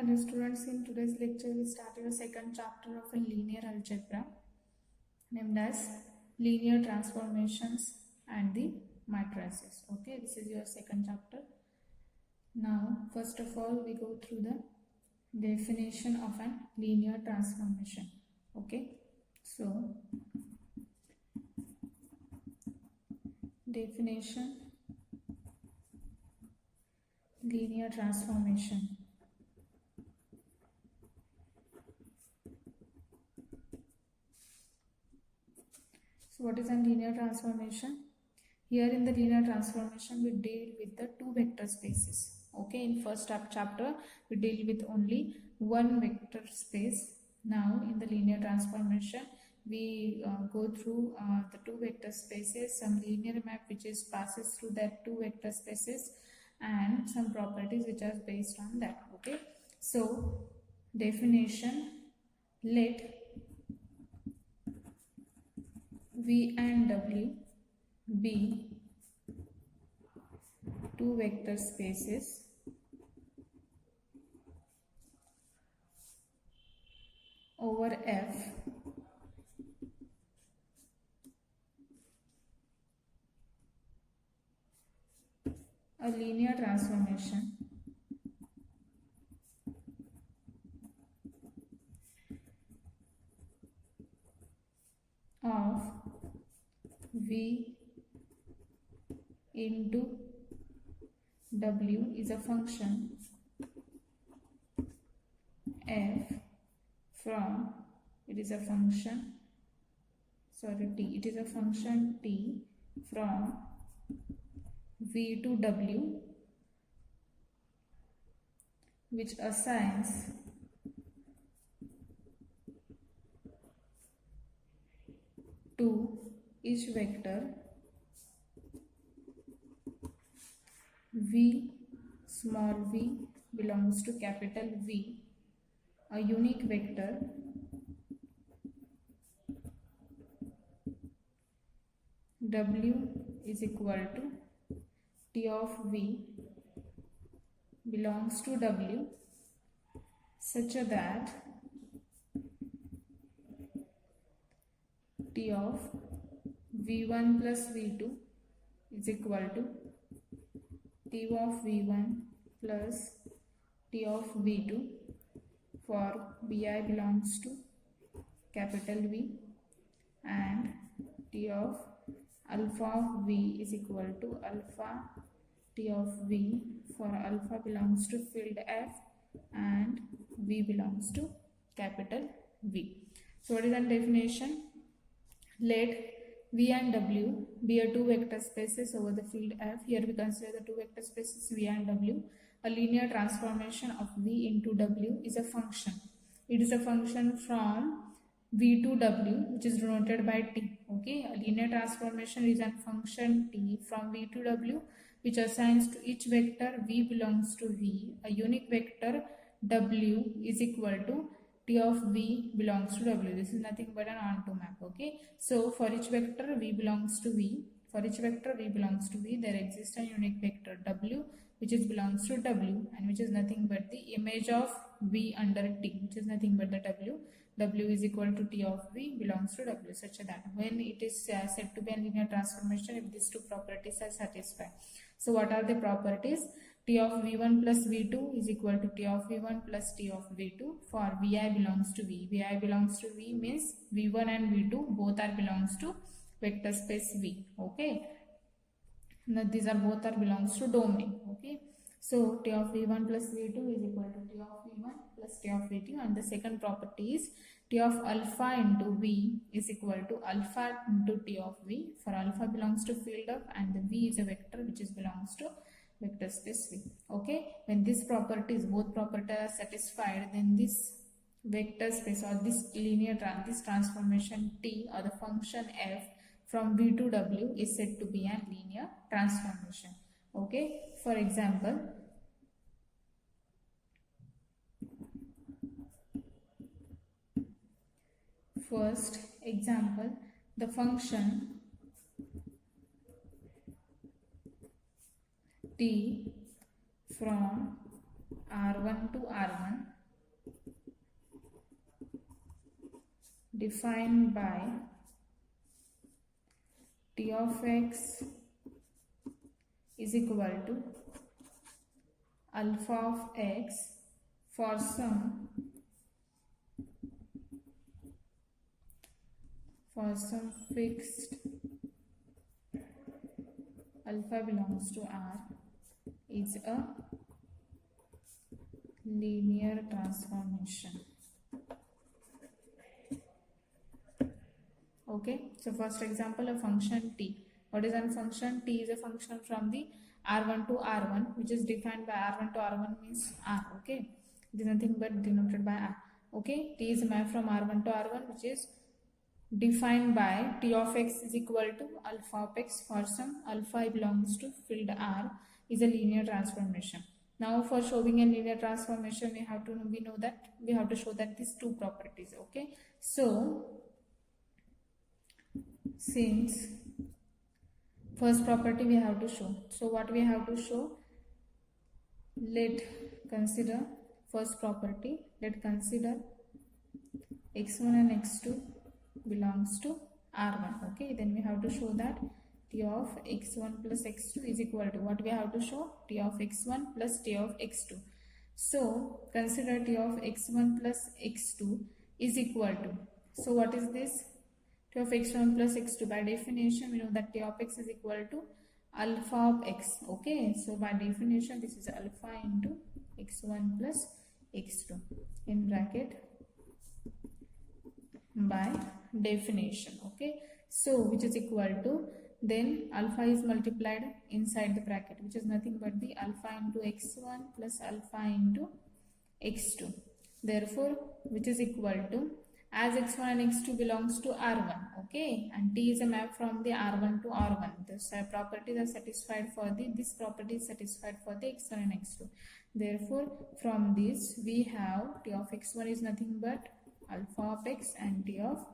Hello students, in today's lecture we started a second chapter of a linear algebra named as linear transformations and the matrices. Okay, this is your second chapter. Now first of all we go through the definition of an linear transformation. Okay, so definition, linear transformation. So what is a linear transformation? Here in the linear transformation we deal with the two vector spaces. Okay, in first chapter we deal with only one vector space. Now in the linear transformation we go through the two vector spaces, some linear map which is passes through that two vector spaces, and some properties which are based on that. Okay, so definition, let V and W be two vector spaces over F a linear transformation of V into W is a function f from, it is a function t, it is a function t from V to W which assigns to each vector V small v belongs to capital V, a unique vector W is equal to T of V belongs to W such that T of V1 plus V2 is equal to T of V1 plus T of V2 for Vi belongs to capital V, and T of alpha of V is equal to alpha T of V for alpha belongs to field F and V belongs to capital V. So what is the definition? Let V and W be a two vector spaces over the field F. Here we consider the two vector spaces V and W. A linear transformation of V into W is a function. It is a function from V to W which is denoted by T. Okay, a linear transformation is a function T from V to W which assigns to each vector V belongs to V a unique vector W is equal to T of V belongs to W. This is nothing but an onto map. Okay, so for each vector V belongs to V, for each vector V belongs to V, there exists a unique vector W which is belongs to W and which is nothing but the image of V under T, which is nothing but the W. W is equal to T of V belongs to W such that when it is said to be a linear transformation if these two properties are satisfied. So what are the properties? T of V1 plus V2 is equal to T of V1 plus T of V2 for Vi belongs to V. Vi belongs to V means V1 and V2 both are belongs to vector space V. Okay, now these are both are belongs to domain. Okay, so T of V1 plus V2 is equal to T of V1 plus T of V2, and the second property is T of alpha into V is equal to alpha into T of V for alpha belongs to field F and the V is a vector which is belongs to vector space V. Okay, when these properties, both properties are satisfied, then this vector space or this linear this transformation T or the function F from V to W is said to be a linear transformation. Okay, for example, first example, the function T from R1 to R1 defined by T of x is equal to alpha of x for some fixed alpha belongs to R is a linear transformation. Okay, so first example, a function t. What is a function? T is a function from the R1 to R1, which is defined by R1 to R1 means R. Okay, it is nothing but denoted by R. Okay, T is a map from R1 to R1, which is defined by T of x is equal to alpha of x for some alpha belongs to field R is a linear transformation. Now for showing a linear transformation, we have to show that these two properties. Okay, so since first property we have to show, so what we have to show, let consider first property, let consider x1 and x2 belongs to R1. Okay, then we have to show that T of x1 plus x2 is equal to what we have to show, T of x1 plus T of x2. So consider T of x1 plus x2 is equal to, so what is this, T of x1 plus x2? By definition we know that T of x is equal to alpha of x. Okay, so by definition this is alpha into x1 plus x2 in bracket by definition. Okay, so which is equal to, then alpha is multiplied inside the bracket, which is nothing but the alpha into x1 plus alpha into x2. Therefore which is equal to, as x1 and x2 belongs to R1, okay, and T is a map from the R1 to R1, this properties are satisfied for the, this property is satisfied for the x1 and x2. Therefore from this we have T of x1 is nothing but alpha of x and T of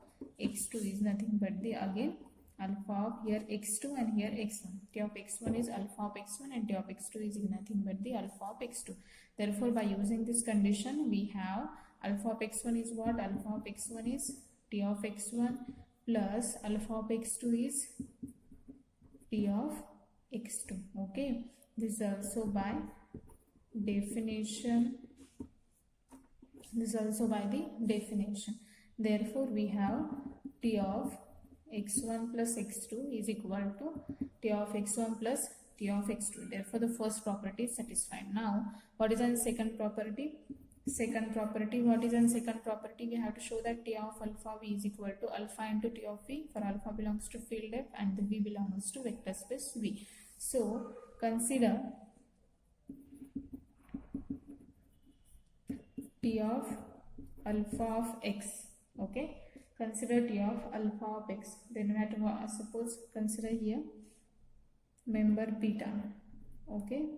x2 is nothing but the again alpha of here x2 and here x1. T of x1 is alpha of x1 and T of x2 is nothing but the alpha of x2. Therefore by using this condition we have alpha of x1 is what, alpha of x1 is T of x1 plus alpha of x2 is T of x2. Okay, this is also by definition, this is also by the definition. Therefore we have T of x1 plus x2 is equal to T of x1 plus T of x2. Therefore the first property is satisfied. Now what is the second property? Second property, what is the second property? We have to show that T of alpha v is equal to alpha into T of v, for alpha belongs to field F and the v belongs to vector space V. So consider T of alpha of x. Okay, consider T of alpha of x. Then we have to suppose consider here member beta. Okay,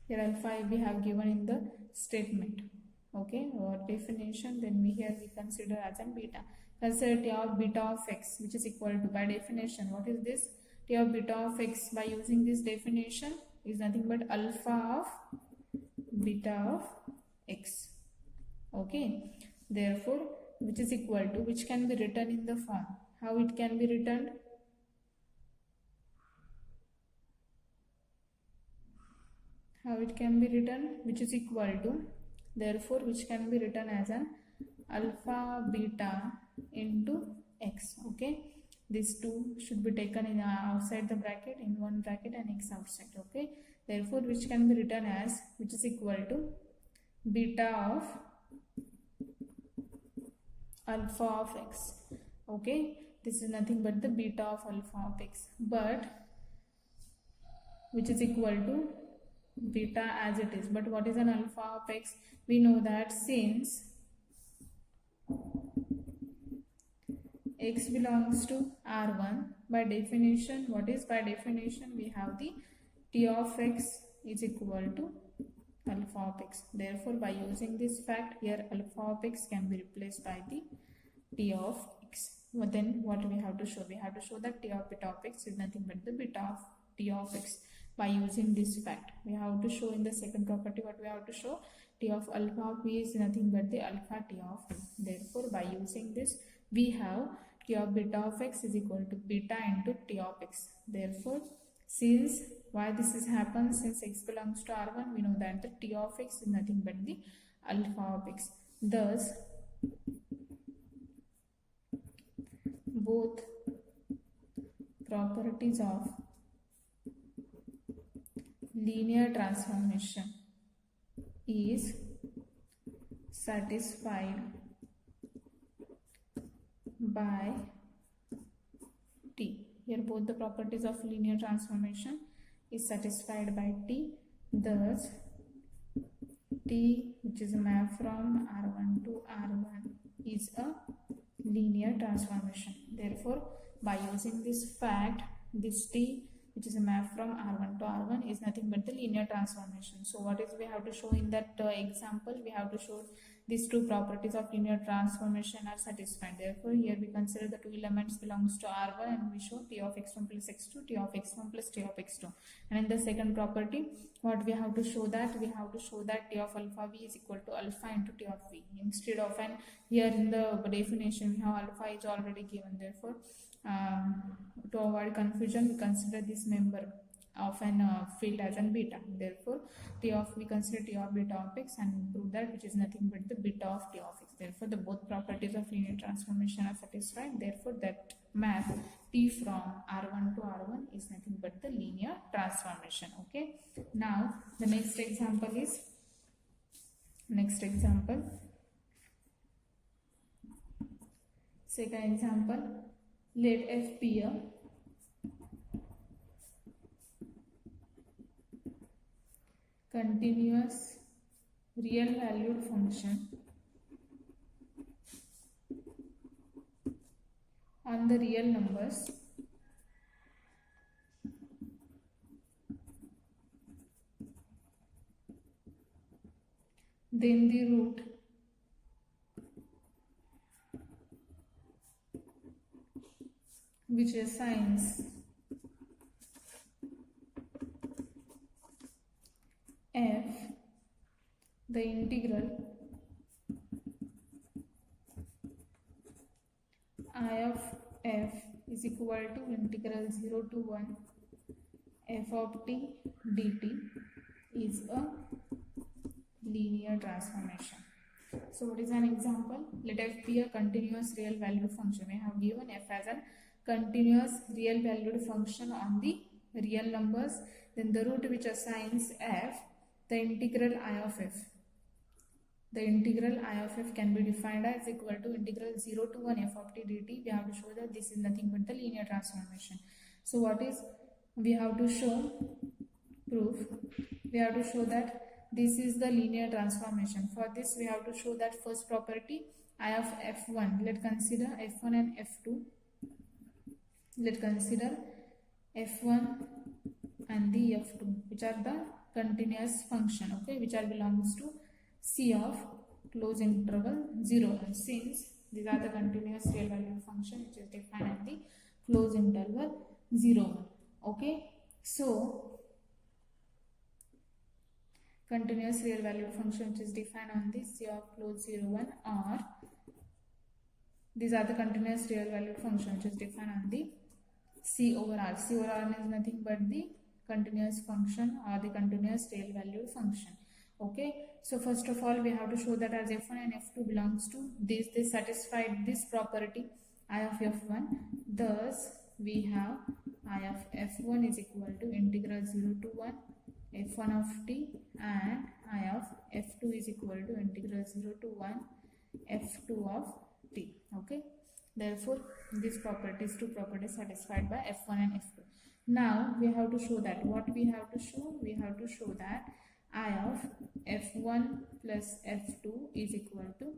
here alpha we have given in the statement. Okay, or definition, then we here we consider as a beta. Consider T of beta of x, which is equal to, by definition, what is this? T of beta of x by using this definition is nothing but alpha of beta of x. Okay, therefore which is equal to, which can be written in the form, how it can be written? How it can be written, which is equal to, therefore which can be written as an alpha beta into x. Okay, these two should be taken in outside the bracket, in one bracket and x outside. Okay, therefore which can be written as, which is equal to beta of alpha of x. Okay, this is nothing but the beta of alpha of x, but which is equal to beta as it is. But what is an alpha of x? We know that since x belongs to R1, by definition, what is by definition? We have the T of x is equal to alpha of x. Therefore by using this fact here, alpha of x can be replaced by the T of x. Well, then what we have to show? We have to show that T of beta of x is nothing but the beta of T of x. by using this fact. We have to show in the second property what we have to show. T of alpha of v is nothing but the alpha t of v. Therefore, by using this, we have t of beta of x is equal to beta into t of x. Therefore, since why this is happened, since x belongs to R1, we know that the t of x is nothing but the alpha of x. Thus, both properties of linear transformation is satisfied by t. Here both the properties of linear transformation is satisfied by t. Thus, t, which is a map from R1 to R1, is a linear transformation. Therefore, by using this fact, this t, which is a map from R1 to R1, is nothing but the linear transformation. So what is we have to show in that example? We have to show these two properties of linear transformation are satisfied. Therefore, here we consider the two elements belongs to R1 and we show t of x1 plus x2, t of x1 plus t of x2. And in the second property, what we have to show that? We have to show that t of alpha v is equal to alpha into t of v. Instead of an, here in the definition, we have alpha is already given. Therefore, to avoid confusion, we consider this member of an field as an beta. Therefore, we consider t of beta of x and prove that which is nothing but the beta of t of x. Therefore, the both properties of linear transformation are satisfied. Therefore, that map t from R1 to R1 is nothing but the linear transformation. Okay. Now, the next example is second example. Let f be a continuous real valued function on the real numbers then the root which assigns f the integral I of f is equal to integral 0 to 1 f of t dt is a linear transformation. So what is an example? Let f be a continuous real valued function. We have given f as a continuous real valued function on the real numbers. Then the root which assigns f the integral I of f. The integral I of f can be defined as equal to integral 0 to 1 f of t dt. We have to show that this is nothing but the linear transformation. So what is we have to show? Proof. We have to show that this is the linear transformation. For this, we have to show that first property I of f1. Let's consider f1 and f2. Let's consider f1 and the f2, which are the continuous function, okay, which are belongs to C of closed interval 0. And since these are the continuous real valued function which is defined at the closed interval 0, okay. So continuous real valued function which is defined on the C of closed 0 1, or these are the continuous real valued function which is defined on the C over R. C over R is nothing but the continuous function or the continuous real valued function. Okay, so first of all, we have to show that as f1 and f2 belongs to this, they satisfied this property I of f1. Thus, we have I of f1 is equal to integral 0 to 1 f1 of t, and I of f2 is equal to integral 0 to 1 f2 of t. Okay, therefore, these properties, two properties satisfied by f1 and f2. Now, we have to show that. What we have to show? We have to show that I of f1 plus f2 is equal to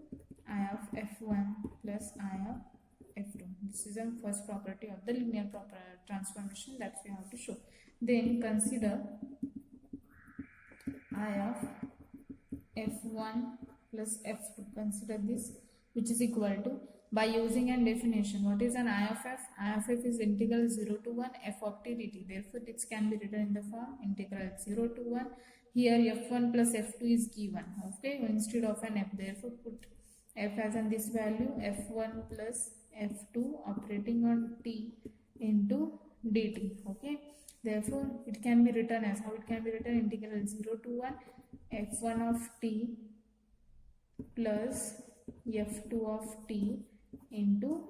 I of f1 plus I of f2. This is the first property of the linear transformation that we have to show. Then consider I of f1 plus f2. Consider this, which is equal to by using an definition. What is an I of f? I of f is integral 0 to 1 f of t dt. Therefore, this can be written in the form integral 0 to 1. Here f1 plus f2 is given. Okay, instead of an f, therefore put f as in this value f1 plus f2 operating on t into dt. Okay, therefore it can be written as, how it can be written, integral 0 to 1 f1 of t plus f2 of t into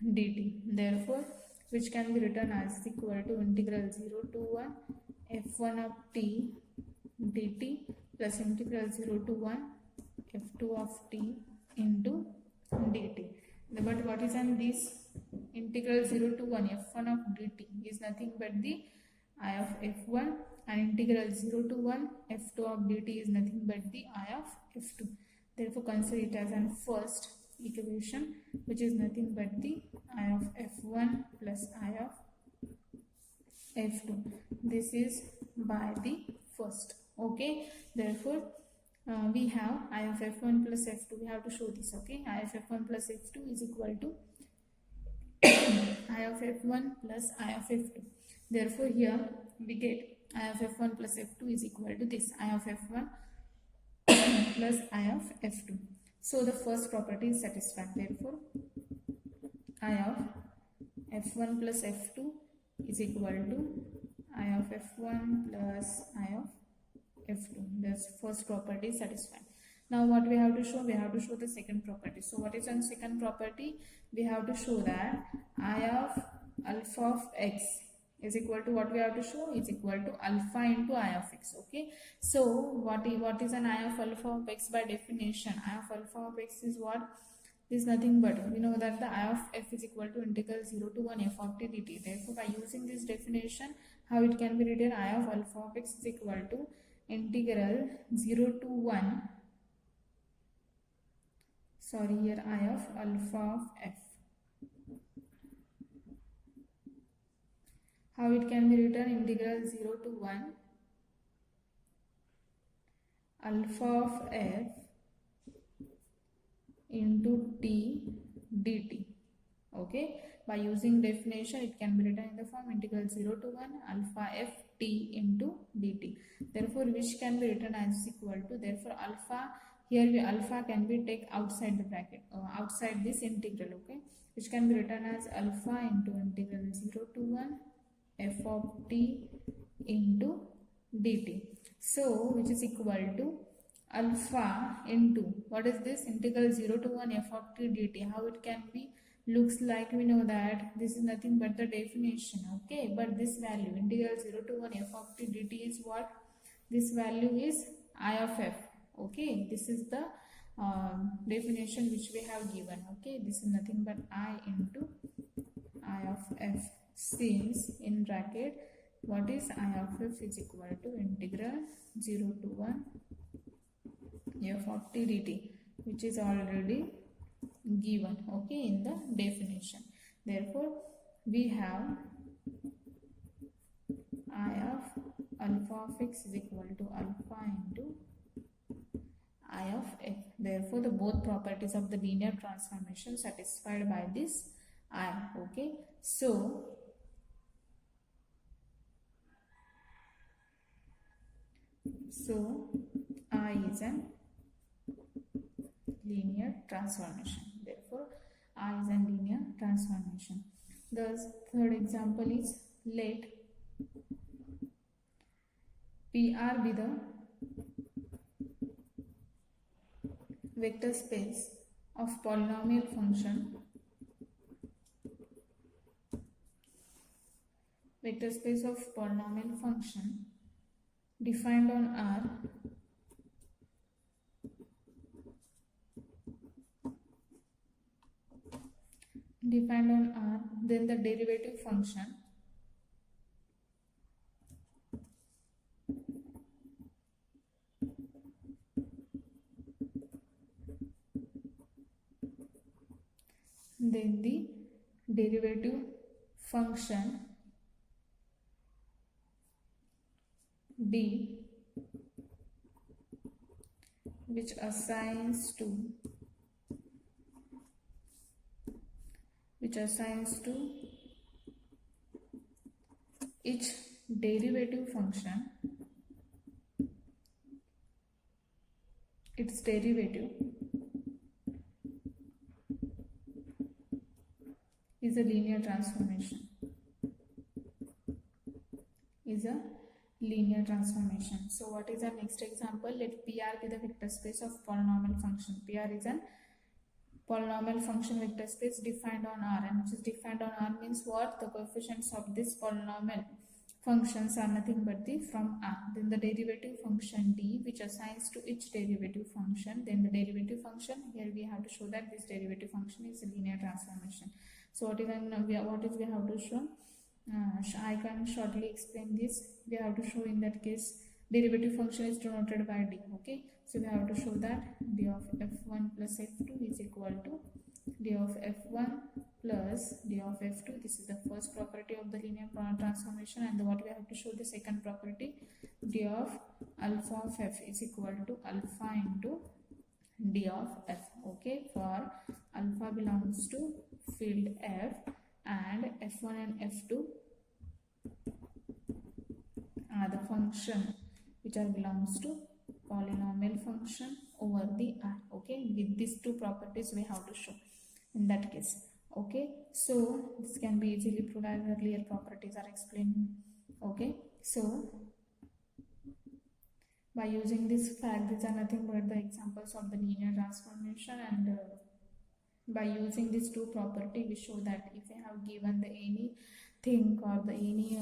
dt. Therefore, which can be written as equal to integral 0 to 1 f1 of t dt plus integral 0 to 1 f2 of t into dt. But what is on this integral 0 to 1 f1 of dt is nothing but the I of f1, and integral 0 to 1 f2 of dt is nothing but the I of f2. Therefore, consider it as an first equation, which is nothing but the I of f1 plus I of f2. This is by the first. Okay, therefore we have I of f1 plus f2. We have to show this. Okay, I of f1 plus f2 is equal to I of f1 plus I of f2. Therefore, here we get I of f1 plus f2 is equal to this I of f1 plus I of f2. So the first property is satisfied. Therefore, I of f1 plus f2 is equal to I of f1 plus I of f2. This first property is satisfied. Now what we have to show? We have to show the second property. So what is on second property? We have to show that I of alpha of x is equal to, what we have to show, is equal to alpha into I of x. Okay, so what is an I of alpha of x by definition? I of alpha of x is what? Is nothing but, we know that the I of f is equal to integral 0 to 1 f of t dt. Therefore, by using this definition, how it can be written? I of alpha of x is equal to integral 0 to 1, sorry, here I of alpha of f. How it can be written? Integral 0 to 1 alpha of f into t dt. Okay, by using definition, it can be written in the form integral 0 to 1 alpha f t into dt. Therefore, which can be written as equal to, therefore alpha, here alpha can be take outside the bracket, outside this integral. Okay, which can be written as alpha into integral 0 to 1 f of t into dt. So which is equal to alpha into, what is this, integral 0 to 1 f of t dt. How it can be looks like? We know that this is nothing but the definition. Okay, but this value integral 0 to 1 f of t dt is what? This value is I of f. Okay, this is the definition which we have given. Okay, this is nothing but I into I of f, since in bracket what is I of f is equal to integral 0 to 1 f of t dt, which is already given, okay, in the definition. Therefore, we have I of alpha of x is equal to alpha into I of f. Therefore, the both properties of the linear transformation satisfied by this I. Okay, so I is a linear transformation. Therefore, I is a linear transformation. The third example is, let PR be the vector space of polynomial function, vector space of polynomial function defined on R then the derivative function d, which assigns to which assigns to each derivative function its derivative is a linear transformation. So what is our next example? Let PR be the vector space of polynomial function. PR is an polynomial function vector space defined on R, and which is defined on R means what? The coefficients of this polynomial functions are nothing but the from R. Then the derivative function D, which assigns to each derivative function. Then the derivative function, here we have to show that this derivative function is a linear transformation. So what is we have to show? I can shortly explain this. We have to show in that case derivative function is denoted by D. Okay, so we have to show that D of f1 plus f2 is equal to D of f1 plus D of f2. This is the first property of the linear transformation, and what we have to show the second property, D of alpha of f is equal to alpha into D of f. Okay, for alpha belongs to field f and f1 and f2 are the function which are belongs to polynomial function over the R. Okay, with these two properties we have to show in that case. Okay, so this can be easily proved as earlier properties are explained. Okay, so by using this fact, these are nothing but the examples of the linear transformation, and by using these two property we show that if I have given the any thing or the any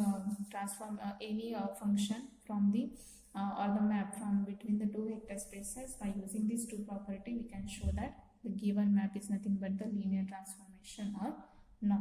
function from the or the map from between the two vector spaces, by using these two property we can show that the given map is nothing but the linear transformation or not.